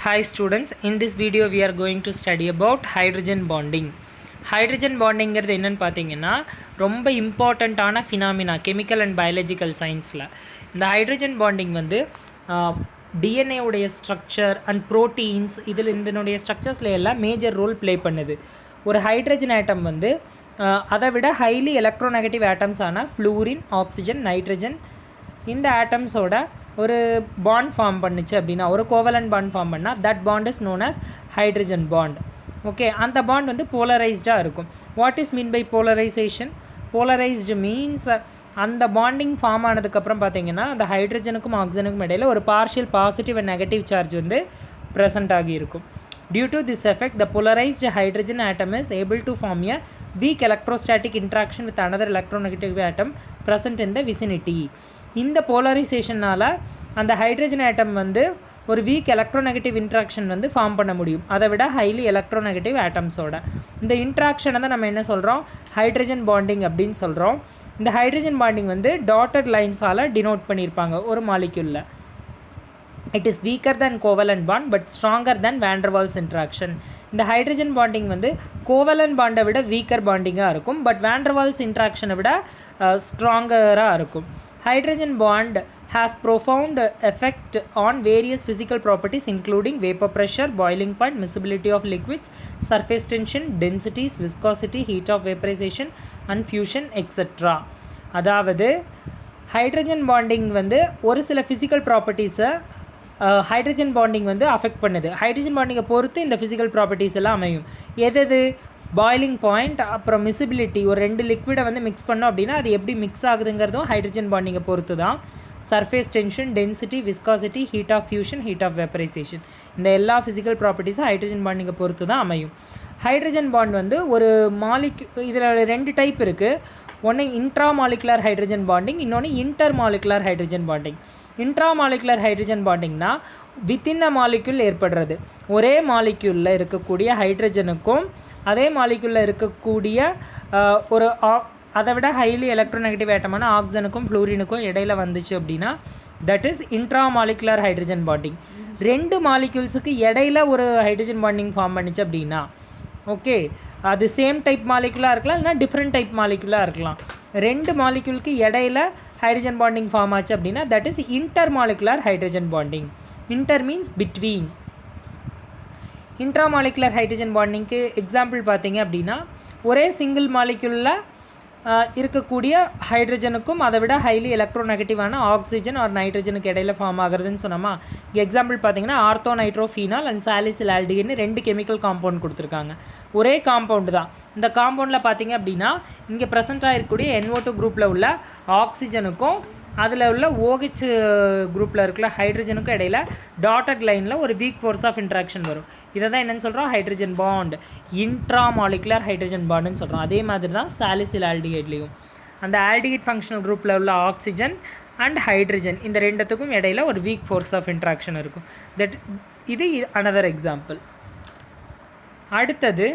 Hi students, in this video we are going to study about hydrogen bonding. Hydrogen bonding is ரொம்ப இம்பார்ட்டண்ட்டான phenomena chemical and biological சயின்ஸில். இந்த hydrogen bonding வந்து DNA உடைய structure and proteins இதில் இதனுடைய ஸ்ட்ரக்சர்ஸில் எல்லாம் மேஜர் ரோல் ப்ளே பண்ணுது. ஒரு ஹைட்ரஜன் ஆட்டம் வந்து அதை விட ஹைலி எலக்ட்ரோநெகட்டிவ் ஆட்டம்ஸான ஃப்ளூரின், ஆக்சிஜன், நைட்ரஜன் இந்த ஆட்டம்ஸோட ஒரு பாண்ட் ஃபார்ம் பண்ணுச்சு அப்படின்னா, ஒரு கோவலன்ட் பாண்ட் ஃபார்ம் பண்ணால் that bond is known as hydrogen bond. Okay, அந்த பாண்ட் வந்து போலரைஸ்டாக இருக்கும். What is mean by polarization? Polarized means அந்த பாண்டிங் ஃபார்ம் ஆனதுக்கப்புறம் பார்த்தீங்கன்னா அந்த ஹைட்ரஜனுக்கும் ஆக்சிஜனுக்கும் இடையில் ஒரு partial positive and negative charge வந்து ப்ரெசென்ட் ஆகியிருக்கும். Due to this effect, the polarized hydrogen atom is able to form a weak electrostatic interaction with another electronegative atom present in the vicinity. இந்த போலரைசேஷனால் அந்த ஹைட்ரஜன் ஆட்டம் வந்து ஒரு week electronegative interaction வந்து form பண்ண முடியும், அதை விட ஹைலி எலக்ட்ரோநெகட்டிவ் ஆட்டம்ஸோட. இந்த இன்ட்ராக்ஷனை தான் நம்ம என்ன சொல்கிறோம்? ஹைட்ரஜன் பாண்டிங் அப்படின்னு சொல்கிறோம். இந்த ஹைட்ரஜன் பாண்டிங் வந்து டாட்டட் லைன்ஸால் டினோட் பண்ணியிருப்பாங்க ஒரு மாலிக்யூலில். It is weaker than covalent bond but stronger than van der Waals interaction. இந்த ஹைட்ரஜன் பாண்டிங் வந்து கோவலன்ட் பாண்டை விட வீக்கர் பாண்டிங்காக இருக்கும், பட் வேண்டர்வால்ஸ் இன்ட்ராக்ஷனை விட ஸ்ட்ராங்கராக இருக்கும். Hydrogen bond has profound effect on various physical properties including vapor pressure, boiling point, miscibility of liquids, surface tension, densities, viscosity, heat of vaporization and fusion etc. அதாவது hydrogen bonding வந்து ஒரு சில physical ப்ராப்பர்ட்டிஸை hydrogen bonding வந்து affect பண்ணுது. Hydrogen பாண்டிங்கை பொறுத்து இந்த physical properties எல்லாம் அமையும். எது? பாய்லிங் பாயிண்ட், அப்புறம் மிசிபிலிட்டி. ஒரு ரெண்டு லிக்விடை வந்து மிக்ஸ் பண்ணோம் அப்படின்னா அது எப்படி மிக்ஸ் ஆகுதுங்கிறதும் ஹைட்ரஜன் பாண்டிங்கை பொறுத்து தான். Surface tension, density, viscosity, heat of fusion, heat of vaporisation, இந்த எல்லா ஃபிசிக்கல் ப்ராப்பர்ட்டிஸும் ஹைட்ரஜன் பாண்டிங்கை பொறுத்து தான் அமையும். ஹைட்ரஜன் பாண்ட் வந்து ஒரு இதில் ரெண்டு டைப் இருக்குது. ஒன்று இன்ட்ரா மாலிகுலர் ஹைட்ரஜன் பாண்டிங், இன்னொன்று inter molecular hydrogen bonding. Intra molecular hydrogen பாண்டிங்னா வித்தின் அ மாலிக்யூல் ஏற்படுறது. ஒரே மாலிக்யூலில் இருக்கக்கூடிய ஹைட்ரஜனுக்கும் அதே மாலிக்யூலில் இருக்கக்கூடிய ஒரு அதை விட ஹைலி எலக்ட்ரோநெகட்டிவ் ஆட்டமான ஆக்சிஜனுக்கும் ஃப்ளூரினுக்கும் இடையில் வந்துச்சு அப்படின்னா that is intra molecular hydrogen bonding. ரெண்டு மாலிக்யூல்ஸுக்கு இடையில் ஒரு ஹைட்ரஜன் பாண்டிங் ஃபார்ம் பண்ணிச்சு அப்படின்னா, ஓகே, அது சேம் டைப் மாலிகுலாக இருக்கலாம், இல்லைனா டிஃப்ரெண்ட் டைப் மாலிகுலாக இருக்கலாம். ரெண்டு மாலிக்யூலுக்கு இடையில் ஹைட்ரஜன் பாண்டிங் ஃபார்ம் ஆச்சு அப்படின்னா that is inter molecular hydrogen bonding. Inter means between. Intramolecular hydrogen பாண்டிங்க்கு எக்ஸாம்பிள் பார்த்தீங்க அப்படின்னா, ஒரே சிங்கிள் மாலிக்யூலில் இருக்கக்கூடிய ஹைட்ரஜனுக்கும் அதை விட ஹைலி எலக்ட்ரோநெகட்டிவான ஆக்சிஜன் ஆர் நைட்ரஜனுக்கு இடையில் ஃபார்ம் ஆகுறதுன்னு சொன்னோமா. எக்ஸாம்பிள் பார்த்தீங்கன்னா ஆர்த்தோ நைட்ரோஃபீனால் அண்ட் சாலிசில் ஆல்டிஹைட்னு ரெண்டு கெமிக்கல் காம்பவுண்ட் கொடுத்துருக்காங்க. ஒரே காம்பவுண்டு தான். இந்த காம்பவுண்டில் பார்த்தீங்க அப்படின்னா இங்கே ப்ரெசென்ட்டாக இருக்கக்கூடிய NO2 குரூப்பில் உள்ள ஆக்சிஜனுக்கும் அதில் உள்ள OH குரூப்பில் இருக்கிற ஹைட்ரஜனுக்கும் இடையில் டாட்டட் லைனில் ஒரு வீக் ஃபோர்ஸ் ஆஃப் இன்ட்ராக்ஷன் வரும். இதை தான் என்னென்னு சொல்கிறோம்? Hydrogen bond, intra molecular hydrogen பாண்டுன்னு சொல்கிறோம். அதே மாதிரி தான் சாலிசில் ஆல்டிஹைட்லேயும் அந்த ஆல்டிஹைட் ஃபங்க்ஷனல் குரூப்பில் உள்ள ஆக்சிஜன் அண்ட் ஹைட்ரஜன் இந்த ரெண்டுத்துக்கும் இடையில் ஒரு வீக் ஃபோர்ஸ் ஆஃப் இன்ட்ராக்ஷன் இருக்கும். இது அனதர் எக்ஸாம்பிள். அடுத்தது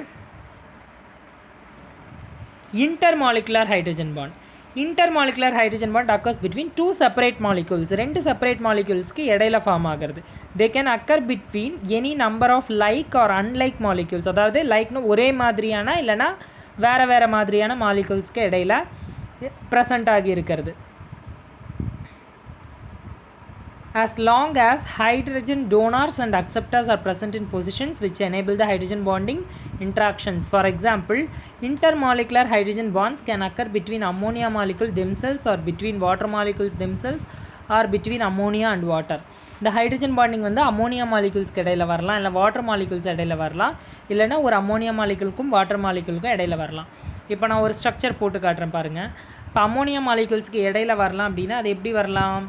intermolecular hydrogen bond. Intermolecular hydrogen bond occurs between two separate molecules. ரெண்டு செப்பரேட் மாலிகூல்ஸ்க்கு இடையில ஃபார்ம் ஆகிறது. They can occur between any number of like or unlike molecules. அதாவது லைக்னு ஒரே மாதிரியான இல்லைனா வேறு வேறு மாதிரியான மாலிகூல்ஸ்க்கு இடையில் ப்ரெசண்ட் ஆகி இருக்கிறது. As long as hydrogen donors and acceptors are present in positions which enable the hydrogen bonding interactions. For example, intermolecular hydrogen bonds can occur between ammonia molecules themselves or between water molecules themselves or between ammonia and water. இந்த hydrogen bonding வந்து ammonia மாலிகூல்ஸ்க்கு இடையில் வரலாம், இல்லை water molecules இடையில் வரலாம், இல்லைனா ஒரு ammonia மாலிகூலுக்கும் water மாலிகூலுக்கும் இடையில் வரலாம். இப்போ நான் ஒரு ஸ்ட்ரக்சர் போட்டு காட்டுறேன் பாருங்கள். இப்போ அம்மோனியா மாலிகூல்ஸ்க்கு இடையில் வரலாம் அப்படின்னா அது எப்படி வரலாம்?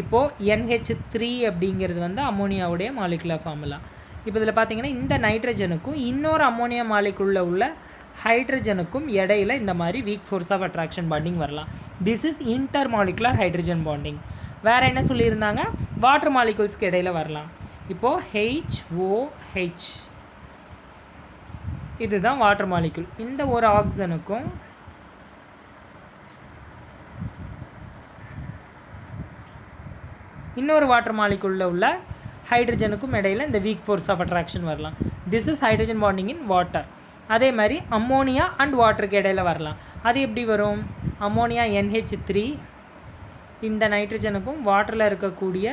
இப்போது NH3 அப்படிங்கிறது வந்து அம்மோனியாவுடைய மாலிகுலர் ஃபார்முலா. இப்போ இதில் பார்த்தீங்கன்னா இந்த நைட்ரஜனுக்கும் இன்னொரு அம்மோனியா மாலிகுலில் உள்ள ஹைட்ரஜனுக்கும் இடையில் இந்த மாதிரி weak force of attraction bonding வரலாம். This is inter molecular hydrogen bonding. வேறு என்ன சொல்லியிருந்தாங்க? வாட்டர் மாலிகூல்ஸ்க்கு இடையில் வரலாம். இப்போது HOH இதுதான் வாட்டர் மாலிகுல். இந்த ஒரு ஆக்சிஜனுக்கும் இன்னொரு வாட்டர் மாலிகுலில் உள்ள ஹைட்ரஜனுக்கும் இடையில் இந்த வீக் ஃபோர்ஸ் ஆஃப் அட்ராக்ஷன் வரலாம். This is hydrogen bonding in water. அதே மாதிரி அம்மோனியா அண்ட் வாட்டருக்கு இடையில் வரலாம். அது எப்படி வரும்? அம்மோனியா NH3 இந்த நைட்ரஜனுக்கும் வாட்டரில் இருக்கக்கூடிய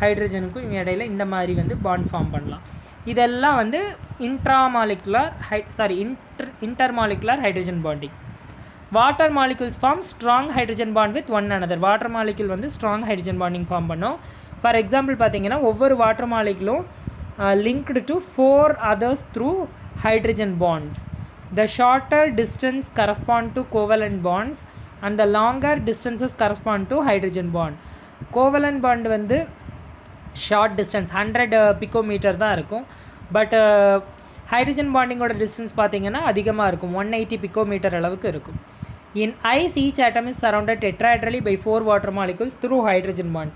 ஹைட்ரஜனுக்கும் இடையில் இந்த மாதிரி வந்து பாண்ட் ஃபார்ம் பண்ணலாம். இதெல்லாம் வந்து intermolecular hydrogen bonding. Water molecules form strong hydrogen bond with one another. Water molecule வந்து ஸ்ட்ராங் ஹைட்ரஜன் பாண்டிங் ஃபார்ம் பண்ணும். ஃபார் எக்ஸாம்பிள் பார்த்தீங்கன்னா ஒவ்வொரு வாட்டர் மாலிகுலும் linked to 4 others through hydrogen bonds. The shorter distance correspond to covalent bonds and the longer distances correspond to hydrogen bond. Covalent bond வந்து short distance 100 picometre தான் இருக்கும். But hydrogen பாண்டிங்கோட distance பார்த்தீங்கன்னா அதிகமாக இருக்கும், 180 picometre அளவுக்கு இருக்கும். In ice, each atom is surrounded tetrahedrally by 4 water molecules through hydrogen bonds.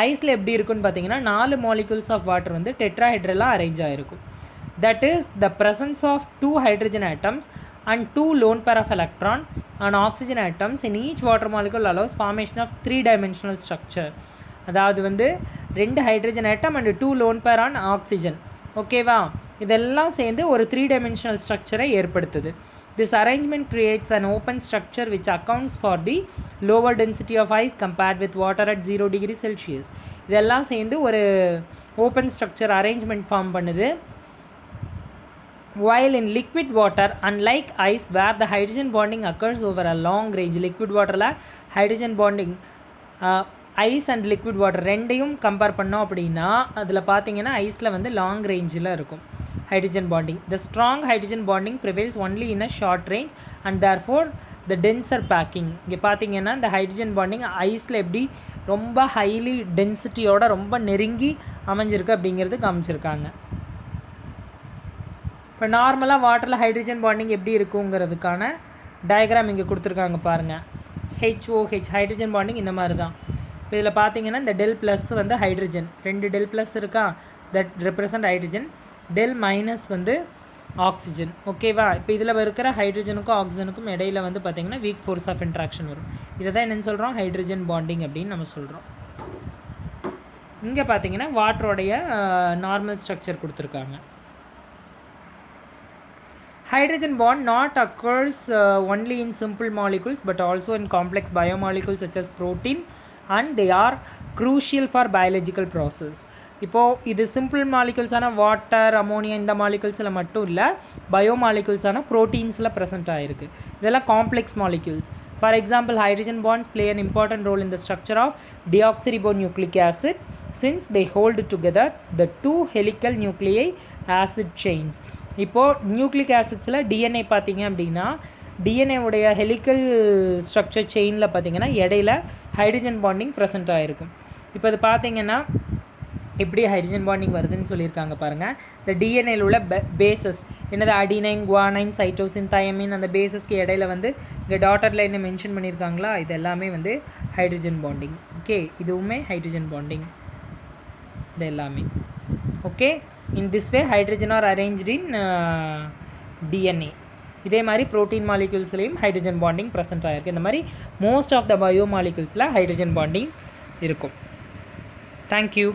ஐஸில் எப்படி இருக்குன்னு பார்த்தீங்கன்னா 4 molecules of water வந்து டெட்ராஹெட்ரலாக அரேஞ்ச் ஆகிருக்கும். That is the presence of 2 hydrogen atoms and 2 lone pair of electron and oxygen atoms in each water molecule allows formation of 3-dimensional structure. அதாவது வந்து 2 hydrogen atom and 2 lone pair on oxygen. ஓகேவா? இதெல்லாம் சேர்ந்து ஒரு 3-dimensional ஸ்ட்ரக்சரை ஏற்படுத்துது. This arrangement creates an open structure which accounts for the lower density of ice compared with water at 0 degrees Celsius. இதெல்லாம் சேர்ந்து ஒரு ஓப்பன் ஸ்ட்ரக்சர் அரேஞ்ச்மெண்ட் ஃபார்ம் பண்ணுது. While in liquid water, unlike ice where the hydrogen bonding occurs over a long range, liquid waterல hydrogen bonding ice and liquid water ரெண்டையும் compare பண்ணோம் அப்படின்னா அதில் பார்த்தீங்கன்னா ஐஸில் வந்து லாங் ரேஞ்சில் இருக்கும் hydrogen bonding. The strong hydrogen bonding prevails only in a short range and therefore the denser packing. இங்கே பார்த்தீங்கன்னா இந்த ஹைட்ரஜன் பாண்டிங் ஐஸில் எப்படி ரொம்ப ஹைலி டென்சிட்டியோட ரொம்ப நெருங்கி அமைஞ்சிருக்கு அப்படிங்கிறது காமிச்சிருக்காங்க. இப்போ நார்மலாக வாட்டரில் ஹைட்ரஜன் பாண்டிங் எப்படி இருக்குங்கிறதுக்கான டயக்ராம் இங்கே கொடுத்துருக்காங்க பாருங்கள். HOH ஹைட்ரஜன் பாண்டிங் இந்த மாதிரி தான். இப்போ இதில் பார்த்தீங்கன்னா இந்த டெல் ப்ளஸ் வந்து ஹைட்ரஜன், 2 டெல் ப்ளஸ் இருக்கா, that represent hydrogen. Del minus வந்து ஆக்சிஜன். ஓகேவா? இப்போ இதில் இருக்கிற ஹைட்ரஜனுக்கும் ஆக்சிஜனுக்கும் இடையில் வந்து பார்த்திங்கன்னா வீக் ஃபோர்ஸ் ஆஃப் இன்ட்ராக்ஷன் வரும். இதை தான் என்னென்னு சொல்கிறோம்? ஹைட்ரஜன் பாண்டிங் அப்படின்னு நம்ம சொல்கிறோம். இங்கே பார்த்தீங்கன்னா வாட்டரோடைய நார்மல் ஸ்ட்ரக்சர் கொடுத்துருக்காங்க. Hydrogen bond not occurs only in simple molecules but also in complex biomolecules such as protein and they are crucial for biological process. இப்போது இது சிம்பிள் மாலிகுல்ஸான வாட்டர், அமோனியா இந்த மாலிகுல்ஸில் மட்டும் இல்லை, பயோமாலிகுல்ஸான ப்ரோட்டீன்ஸில் ப்ரெசென்ட் ஆகிருக்கு. இதெல்லாம் complex molecules. For example hydrogen bonds play an important role in the structure of deoxyribonucleic acid since they hold together the 2 helical nuclei acid chains. இப்போது nucleic ஆசிட்ஸில் DNA பார்த்தீங்க அப்படின்னா DNA உடைய helical structure செயினில் பார்த்தீங்கன்னா இடையில hydrogen bonding present ஆகிருக்கும். இப்போ இது பார்த்தீங்கன்னா எப்படி ஹைட்ரஜன் பாண்டிங் வருதுன்னு சொல்லியிருக்காங்க பாருங்கள். இந்த டிஎன்ஏல உள்ள பேசஸ் என்னது, அடினைன், குவானைன், சைட்டோசின், தயமின், அந்த பேசஸ்க்கு இடையில வந்து இங்கே டாட்டர் லைனை மென்ஷன் பண்ணியிருக்காங்களா, இது எல்லாமே வந்து ஹைட்ரஜன் பாண்டிங். ஓகே, இதுவுமே ஹைட்ரஜன் பாண்டிங் இது எல்லாமே. Okay, in this way hydrogen are arranged in DNA. இதே மாதிரி ப்ரோட்டீன் மாலிகுல்ஸ்லேயும் ஹைட்ரஜன் பாண்டிங் ப்ரெசென்ட் ஆகிருக்கு. இந்த மாதிரி மோஸ்ட் ஆஃப் த பயோ மாலிகுல்ஸில் ஹைட்ரஜன் பாண்டிங் இருக்கும். தேங்க்யூ.